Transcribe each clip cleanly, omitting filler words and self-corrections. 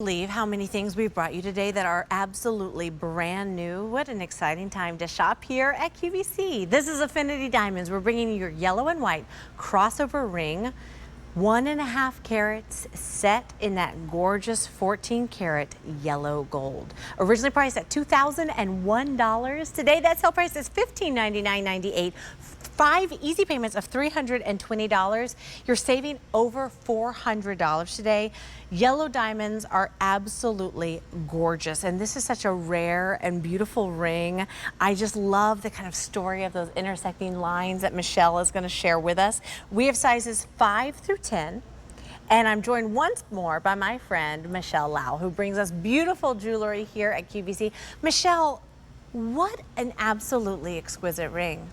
believe how many things we've brought you today that are absolutely brand new. What an exciting time to shop here at QVC. This is Affinity Diamonds. We're bringing you your yellow and white crossover ring, 1.5 carats, set in that gorgeous 14 karat yellow gold. Originally priced at $2,001. Today that sale price is $1,599.98. 5 easy payments of $320. You're saving over $400 today. Yellow diamonds are absolutely gorgeous, and this is such a rare and beautiful ring. I just love the kind of story of those intersecting lines that Michelle is going to share with us. We have sizes 5 through 10. And I'm joined once more by my friend Michelle Lau, who brings us beautiful jewelry here at QVC. Michelle, what an absolutely exquisite ring.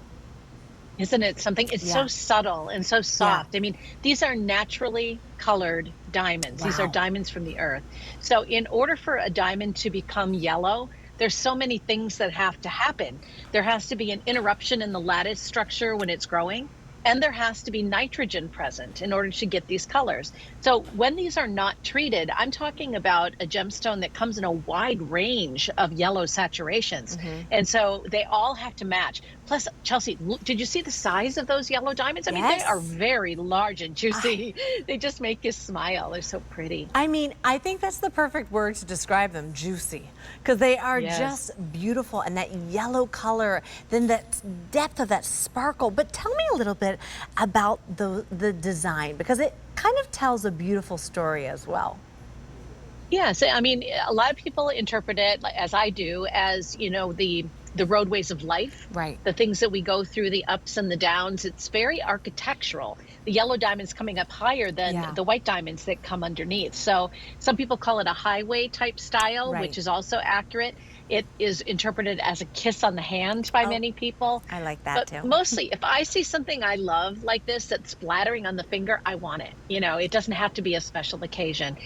Isn't it something? It's so subtle and so soft. I mean, these are naturally colored diamonds. These are diamonds from the earth. So in order for a diamond to become yellow, there's so many things that have to happen. There has to be an interruption in the lattice structure when it's growing, and there has to be nitrogen present in order to get these colors. So when these are not treated, I'm talking about a gemstone that comes in a wide range of yellow saturations. And so they all have to match. Plus, Chelsea, did you see the size of those yellow diamonds? I mean, they are very large and juicy. They just make you smile. They're so pretty. I mean, I think that's the perfect word to describe them, juicy, because they are just beautiful, and that yellow color, then that depth of that sparkle. But tell me a little bit about the design, because it kind of tells a beautiful story as well. Yes, I mean, a lot of people interpret it, as I do, as, you know, the roadways of life, the things that we go through, the ups and the downs. It's very architectural. The yellow diamonds coming up higher than the white diamonds that come underneath. So some people call it a highway type style, which is also accurate. It is interpreted as a kiss on the hand by many people. I like that too. Mostly, if I see something I love like this that's splattering on the finger, I want it. You know, it doesn't have to be a special occasion.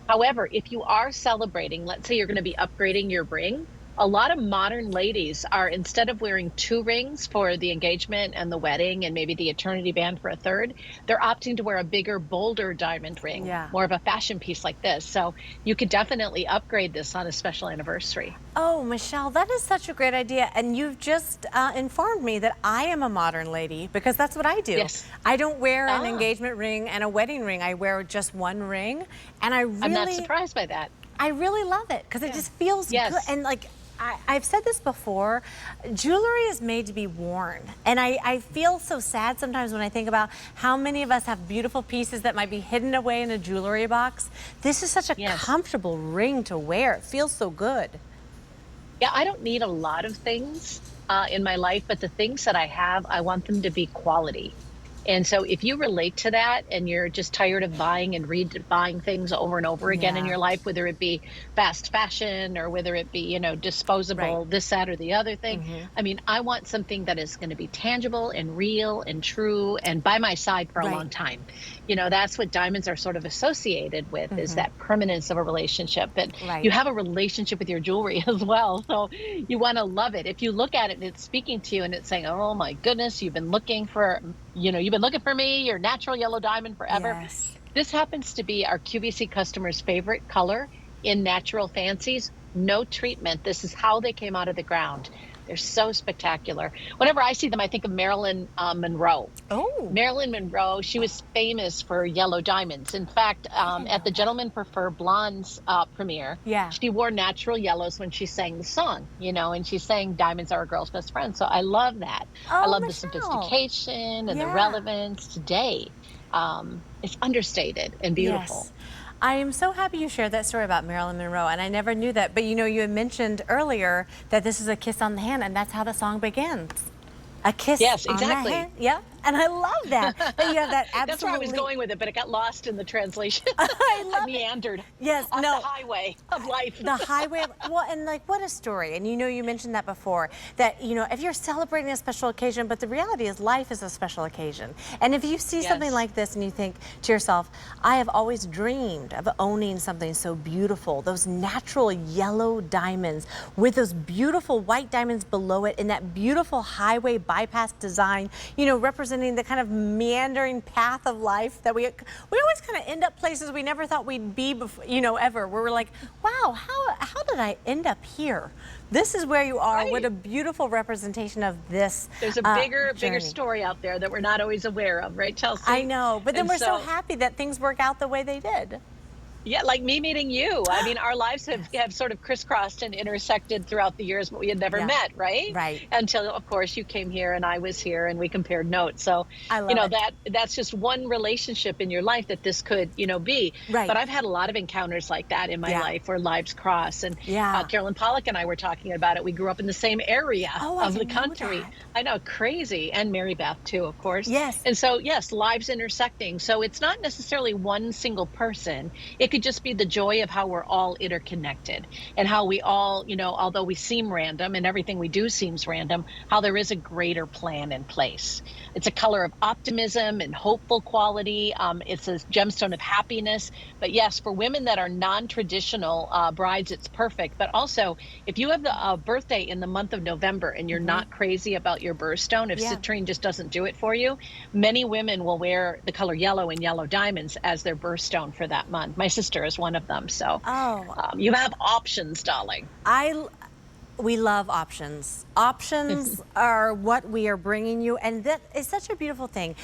However, if you are celebrating, let's say you're going to be upgrading your ring, a lot of modern ladies are, instead of wearing 2 rings for the engagement and the wedding and maybe the eternity band for a third, they're opting to wear a bigger, bolder diamond ring, more of a fashion piece like this. So you could definitely upgrade this on a special anniversary. Oh, Michelle, that is such a great idea. And you've just informed me that I am a modern lady, because that's what I do. Yes. I don't wear an engagement ring and a wedding ring. I wear just one ring. And I'm not surprised by that. I really love it, because it just feels good. And like, I've said this before, jewelry is made to be worn. And I feel so sad sometimes when I think about how many of us have beautiful pieces that might be hidden away in a jewelry box. This is such a comfortable ring to wear. It feels so good. Yeah, I don't need a lot of things in my life, but the things that I have, I want them to be quality. And so if you relate to that and you're just tired of buying and buying things over and over again in your life, whether it be fast fashion or whether it be, you know, disposable, this, that, or the other thing. I mean, I want something that is going to be tangible and real and true and by my side for a long time. You know, that's what diamonds are sort of associated with, is that permanence of a relationship. But you have a relationship with your jewelry as well. So you want to love it. If you look at it and it's speaking to you and it's saying, oh my goodness, you've been looking for, you know, you've been looking for me, your natural yellow diamond forever. This happens to be our QVC customers' favorite color in natural fancies. No treatment. This is how they came out of the ground. They're so spectacular. Whenever I see them, I think of Marilyn Monroe. Marilyn Monroe, she was famous for yellow diamonds. In fact, at the Gentlemen Prefer Blondes premiere, she wore natural yellows when she sang the song, you know, and she sang diamonds are a girl's best friend. So I love that. I love the sophistication and the relevance today. It's understated and beautiful. I am so happy you shared that story about Marilyn Monroe, and I never knew that. But you know, you had mentioned earlier that this is a kiss on the hand, and that's how the song begins. A kiss on the hand. Yep. And I love that. That you have that absolutely. That's where I was going with it, but it got lost in the translation. I meandered. Off the highway of life. The highway of, well, and like, what a story. And you know, you mentioned that before, that, you know, if you're celebrating a special occasion, but the reality is life is a special occasion. And if you see something like this and you think to yourself, I have always dreamed of owning something so beautiful, those natural yellow diamonds with those beautiful white diamonds below it in that beautiful highway bypass design, you know, representing representing the kind of meandering path of life that we always kind of end up places we never thought we'd be before, ever. Where we're like, wow, how did I end up here? This is where you are. Right. What a beautiful representation of this. There's a bigger story out there that we're not always aware of, right, Chelsea? I know, but then And we're so happy that things work out the way they did. yeah, like me meeting you. I mean, our lives have sort of crisscrossed and intersected throughout the years, but we had never Yeah. met, right? Right. Until, of course, you came here and I was here and we compared notes. So, I love it. that's just one relationship in your life that this could, be. Right. But I've had a lot of encounters like that in my Yeah. life where lives cross. And Yeah. Carolyn Pollack and I were talking about it. We grew up in the same area Oh, I of the didn't know country. that. I know, crazy. And Mary Beth, too, of course. Yes. And so, yes, lives intersecting. So it's not necessarily one single person. It could just be the joy of how we're all interconnected and how we all, although we seem random and everything we do seems random, how there is a greater plan in place. It's a color of optimism and hopeful quality. It's a gemstone of happiness. But yes, for women that are non-traditional brides, it's perfect. But also, if you have the birthday in the month of November and you're not crazy about your birthstone, if Yeah. citrine just doesn't do it for you, many women will wear the color yellow and yellow diamonds as their birthstone for that month. My sister is one of them. So you have options, darling. We love options. Options are what we are bringing you, and that is such a beautiful thing.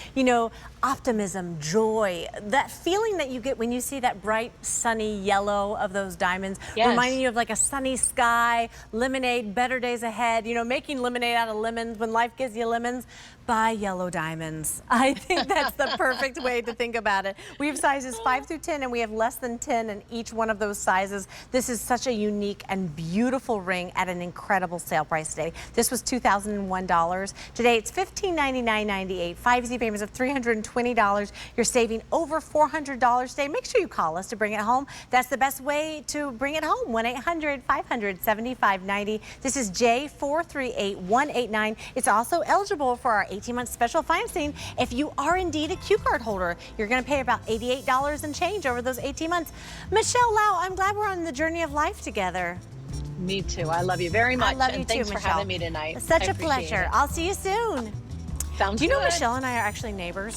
Optimism, joy, that feeling that you get when you see that bright, sunny yellow of those diamonds, Yes. reminding you of like a sunny sky, lemonade, better days ahead, making lemonade out of lemons when life gives you lemons. Buy yellow diamonds. I think that's the perfect way to think about it. We have sizes 5 through 10, and we have less than 10 in each one of those sizes. This is such a unique and beautiful ring at an incredible sale price today. This was $2,001. Today it's $1599.98. 5 easy payments of $320. You're saving over $400 today. Make sure you call us to bring it home. That's the best way to bring it home. 1-800-500-7590. This is J438189. It's also eligible for our 18-month special financing. If you are indeed a Q card holder, you're going to pay about $88 and change over those 18 months. Michelle Lau, I'm glad we're on the journey of life together. Me too. I love you very much. I love you and thanks too, for Michelle. having me tonight. Such I a appreciate pleasure. it. I'll see you soon. Sounds Do you know good. Michelle and I are actually neighbors?